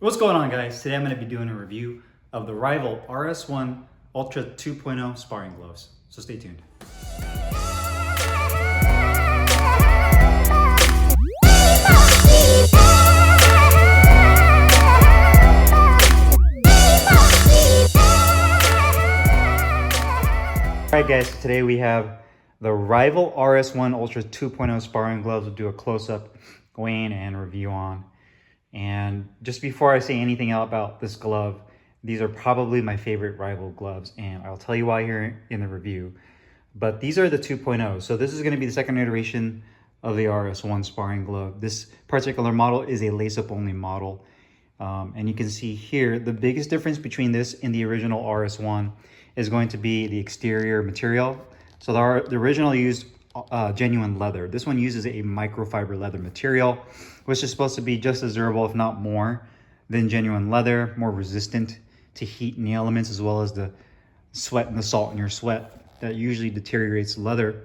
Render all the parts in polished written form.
What's going on, guys? Today I'm going to be doing a review of the Rival RS1 Ultra 2.0 sparring gloves. So stay tuned. Alright guys, so today we have the Rival RS1 Ultra 2.0 sparring gloves. We'll do a close-up, go in and review on. And just before I say anything else about this glove, these are probably my favorite Rival gloves, and I'll tell you why here in the review. But these are the 2.0, so this is going to be the second iteration of the RS1 sparring glove. This particular model is a lace-up only model. And you can see here, the biggest difference between this and the original RS1 is going to be the exterior material. So the original used genuine leather. This one uses a microfiber leather material, which is supposed to be just as durable, if not more, than genuine leather, more resistant to heat and the elements, as well as the sweat and the salt in your sweat that usually deteriorates leather.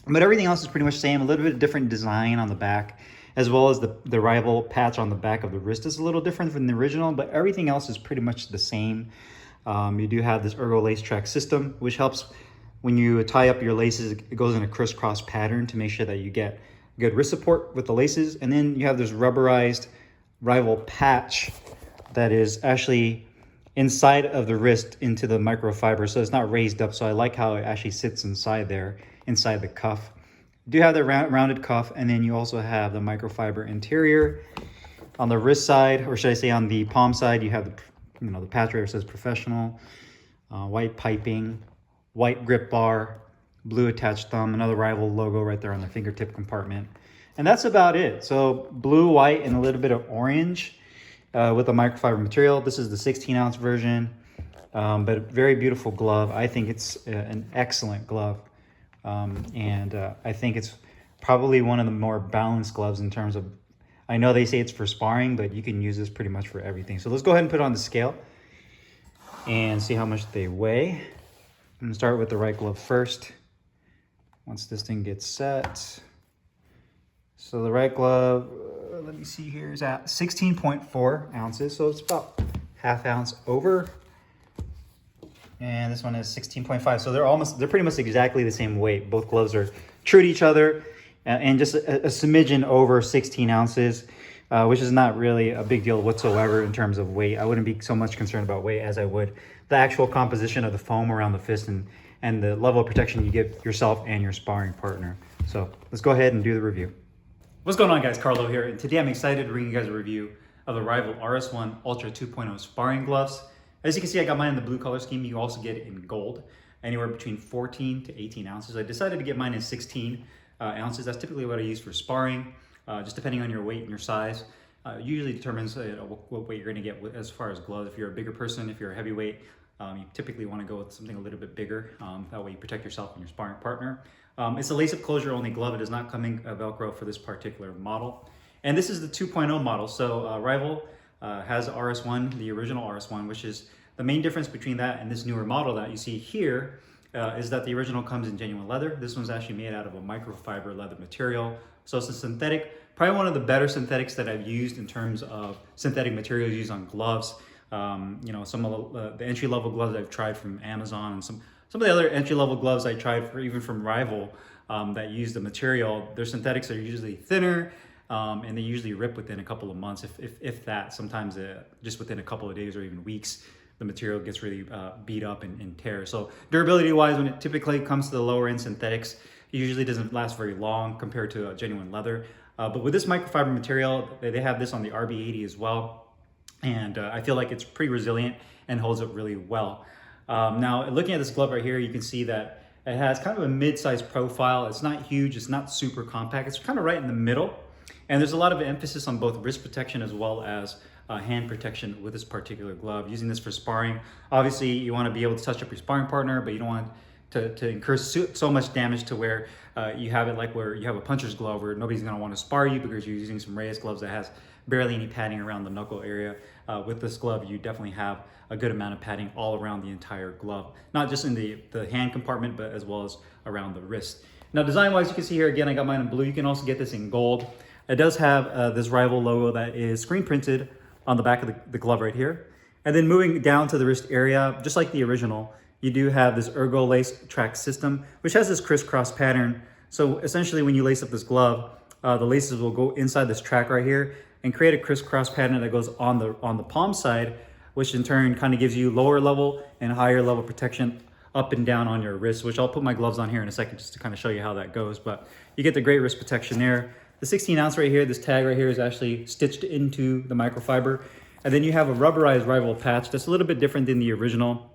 But everything else is pretty much the same. A little bit different design on the back, as well as the Rival patch on the back of the wrist is a little different from the original, but everything else is pretty much the same. You do have this ergo lace track system, which helps when you tie up your laces. It goes in a crisscross pattern to make sure that you get good wrist support with the laces. And then you have this rubberized Rival patch that is actually inside of the wrist into the microfiber, so it's not raised up. So I like how it actually sits inside there, inside the cuff. You do have the rounded cuff, and then you also have the microfiber interior. On the wrist side, or should I say on the palm side, you have the patch where it says professional, white piping, white grip bar, blue attached thumb, another Rival logo right there on the fingertip compartment. And that's about it. So blue, white, and a little bit of orange with the microfiber material. This is the 16-ounce version, but a very beautiful glove. I think it's an excellent glove. I think it's probably one of the more balanced gloves in terms of, I know they say it's for sparring, but you can use this pretty much for everything. So let's go ahead and put it on the scale and see how much they weigh. I'm gonna start with the right glove first, once this thing gets set. So the right glove, let me see here, is at 16.4 ounces. So it's about ½ ounce over. And this one is 16.5. So they're pretty much exactly the same weight. Both gloves are true to each other and just a smidgen over 16 ounces, which is not really a big deal whatsoever in terms of weight. I wouldn't be so much concerned about weight as I would the actual composition of the foam around the fist and the level of protection you give yourself and your sparring partner. So let's go ahead and do the review. What's going on, guys? Carlo here, and today I'm excited to bring you guys a review of the Rival RS1 Ultra 2.0 sparring gloves. As you can see, I got mine in the blue color scheme. You also get it in gold, anywhere between 14 to 18 ounces. I decided to get mine in 16 ounces. That's typically what I use for sparring, just depending on your weight and your size. Usually determines what weight you're going to get as far as gloves. If you're a bigger person, if you're a heavyweight, you typically want to go with something a little bit bigger. That way you protect yourself and your sparring partner. It's a lace-up closure only glove. It is not coming Velcro for this particular model. And this is the 2.0 model. So Rival has RS1, the original RS1, which is the main difference between that and this newer model that you see here is that the original comes in genuine leather. This one's actually made out of a microfiber leather material. So it's a synthetic, probably one of the better synthetics that I've used in terms of synthetic materials used on gloves. Some of the entry-level gloves I've tried from Amazon, and some of the other entry-level gloves I tried even from Rival that use the material, their synthetics are usually thinner, and they usually rip within a couple of months, if that. Sometimes just within a couple of days or even weeks, the material gets really beat up and tears. So durability-wise, when it typically comes to the lower-end synthetics, it usually doesn't last very long compared to genuine leather. But with this microfiber material, they have this on the RB80 as well. And I feel like it's pretty resilient and holds up really well. Now, looking at this glove right here, you can see that it has kind of a mid-sized profile. It's not huge, it's not super compact. It's kind of right in the middle. And there's a lot of emphasis on both wrist protection as well as hand protection with this particular glove. Using this for sparring, obviously you want to be able to touch up your sparring partner, but you don't want to incur so much damage to where you have it like where you have a puncher's glove where nobody's going to want to spar you because you're using some Reyes gloves that has barely any padding around the knuckle area. With this glove, you definitely have a good amount of padding all around the entire glove, not just in the hand compartment, but as well as around the wrist. Now, design-wise, you can see here, again, I got mine in blue. You can also get this in gold. It does have this Rival logo that is screen printed on the back of the glove right here. And then moving down to the wrist area, just like the original, you do have this ergo lace track system, which has this crisscross pattern. So essentially when you lace up this glove, the laces will go inside this track right here and create a crisscross pattern that goes on the palm side, which in turn kind of gives you lower level and higher level protection up and down on your wrist, which I'll put my gloves on here in a second just to kind of show you how that goes. But you get the great wrist protection there. The 16 ounce right here, this tag right here is actually stitched into the microfiber. And then you have a rubberized Rival patch that's a little bit different than the original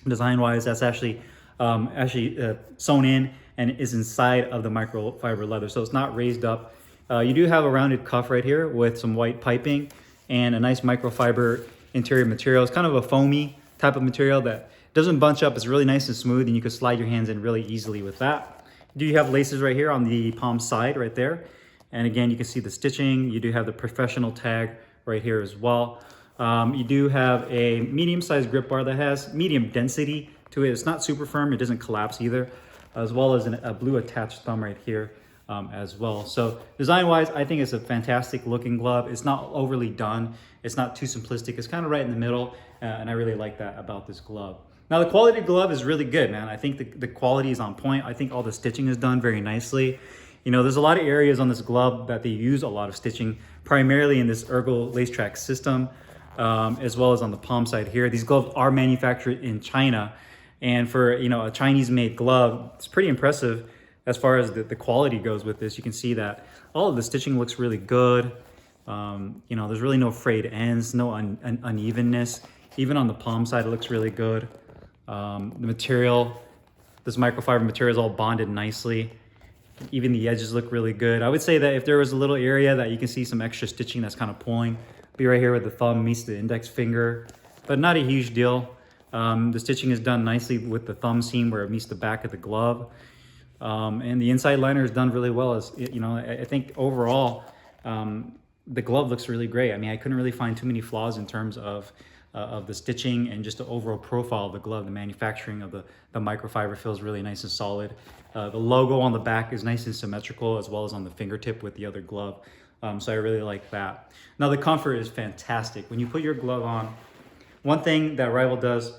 design-wise. That's actually sewn in and is inside of the microfiber leather, so it's not raised up. You do have a rounded cuff right here with some white piping and a nice microfiber interior material. It's kind of a foamy type of material that doesn't bunch up. It's really nice and smooth, and you can slide your hands in really easily with that. You have laces right here on the palm side right there. And again, you can see the stitching. You do have the professional tag right here as well. You do have a medium-sized grip bar that has medium density to it. It's not super firm. It doesn't collapse either, as well as a blue attached thumb right here as well. So design-wise, I think it's a fantastic looking glove. It's not overly done. It's not too simplistic. It's kind of right in the middle, and I really like that about this glove. Now, the quality of the glove is really good, man. I think the quality is on point. I think all the stitching is done very nicely. You know, there's a lot of areas on this glove that they use a lot of stitching, primarily in this ergo lace track system, as well as on the palm side here. These gloves are manufactured in China, and for, you know, a Chinese made glove, it's pretty impressive as far as the quality goes with this. You can see that all of the stitching looks really good. You know, there's really no frayed ends, no unevenness. Even on the palm side, it looks really good. The material, this microfiber material is all bonded nicely. Even the edges look really good. I would say that if there was a little area that you can see some extra stitching that's kind of pulling, be right here where the thumb meets the index finger, but not a huge deal. The stitching is done nicely with the thumb seam where it meets the back of the glove. And the inside liner is done really well. As you know, I think overall, the glove looks really great. I mean, I couldn't really find too many flaws in terms of the stitching and just the overall profile of the glove. The manufacturing of the microfiber feels really nice and solid. The logo on the back is nice and symmetrical, as well as on the fingertip with the other glove. So I really like that. Now, the comfort is fantastic. When you put your glove on, one thing that Rival does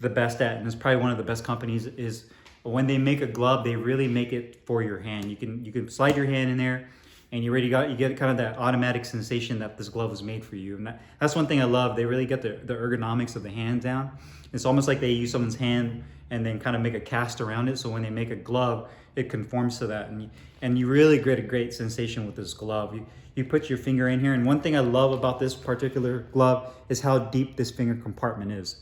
the best at, and it's probably one of the best companies, is when they make a glove, they really make it for your hand. You can slide your hand in there, and you get kind of that automatic sensation that this glove was made for you. And that's one thing I love. They really get the ergonomics of the hand down. It's almost like they use someone's hand and then kind of make a cast around it. So when they make a glove, it conforms to that. And you really get a great sensation with this glove. You put your finger in here. And one thing I love about this particular glove is how deep this finger compartment is.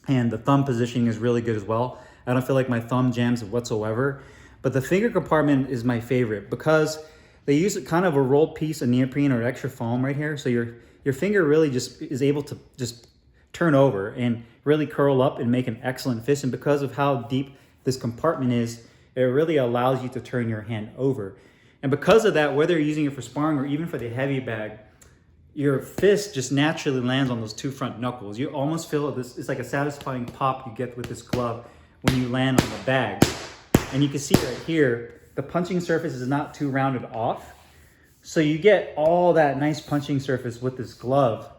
And the thumb positioning is really good as well. I don't feel like my thumb jams whatsoever. But the finger compartment is my favorite because they use kind of a rolled piece of neoprene or extra foam right here. So your finger really just is able to just turn over and really curl up and make an excellent fist. And because of how deep this compartment is, it really allows you to turn your hand over. And because of that, whether you're using it for sparring or even for the heavy bag, your fist just naturally lands on those two front knuckles. You almost feel this, it's like a satisfying pop you get with this glove when you land on the bag. And you can see right here, the punching surface is not too rounded off. So you get all that nice punching surface with this glove,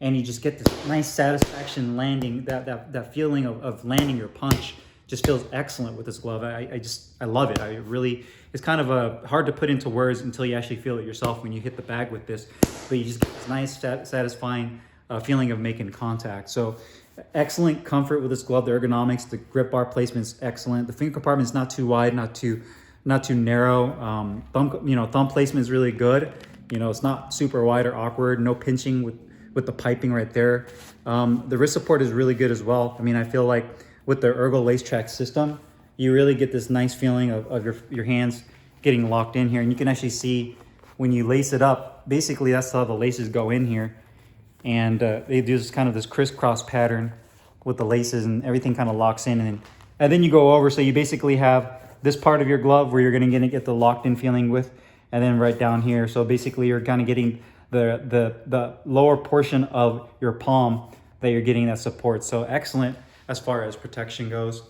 and you just get this nice satisfaction landing, that feeling of landing your punch just feels excellent with this glove. I love it. It's kind of hard to put into words until you actually feel it yourself when you hit the bag with this, but you just get this nice satisfying feeling of making contact. So excellent comfort with this glove. The ergonomics, the grip bar placement is excellent. The finger compartment is not too wide, not too narrow. Thumb placement is really good. It's not super wide or awkward. No pinching with the piping right there. The wrist support is really good as well. I mean, I feel like with the ergo lace track system, you really get this nice feeling of your hands getting locked in here. And you can actually see when you lace it up, basically that's how the laces go in here. And they do this crisscross pattern with the laces, and everything kind of locks in. And then you go over, so you basically have this part of your glove where you're going to get the locked in feeling with, and then right down here. So basically you're kind of getting the lower portion of your palm that you're getting that support. So excellent as far as protection goes.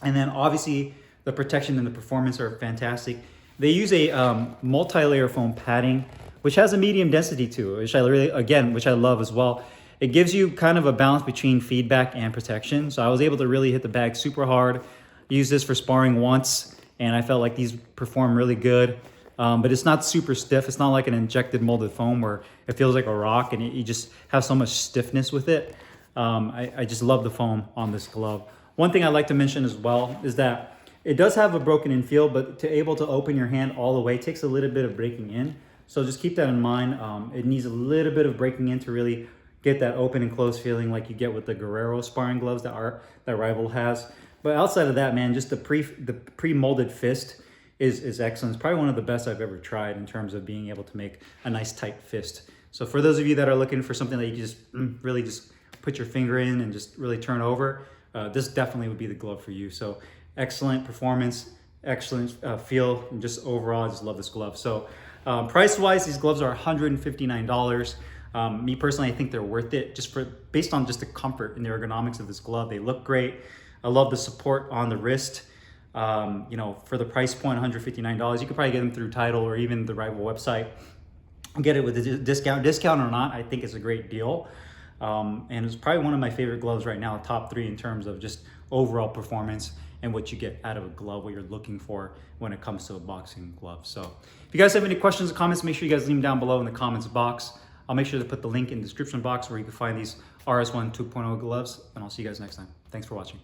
And then obviously the protection and the performance are fantastic. They use a multi-layer foam padding, which has a medium density to it, which I really, again, which I love as well. It gives you kind of a balance between feedback and protection. So I was able to really hit the bag super hard. Use this for sparring once, and I felt like these perform really good. But it's not super stiff. It's not like an injected molded foam where it feels like a rock and you just have so much stiffness with it. I just love the foam on this glove. One thing I'd like to mention as well is that it does have a broken in feel, but to able to open your hand all the way takes a little bit of breaking in. So just keep that in mind. It needs a little bit of breaking in to really get that open and close feeling like you get with the Guerrero sparring gloves that Rival has. But outside of that, man, just the pre-molded fist is excellent. It's probably one of the best I've ever tried in terms of being able to make a nice tight fist. So for those of you that are looking for something that you can just really just put your finger in and just really turn over, this definitely would be the glove for you. So excellent performance, excellent feel, and just overall, I just love this glove. So price-wise, these gloves are $159. Me personally, I think they're worth it based on just the comfort and the ergonomics of this glove. They look great. I love the support on the wrist. You know, for the price point, $159, you could probably get them through Tidal or even the Rival website. Get it with a discount or not, I think it's a great deal. And it's probably one of my favorite gloves right now, top 3 in terms of just overall performance and what you get out of a glove, what you're looking for when it comes to a boxing glove. So if you guys have any questions or comments, make sure you guys leave them down below in the comments box. I'll make sure to put the link in the description box where you can find these RS1 2.0 gloves, and I'll see you guys next time. Thanks for watching.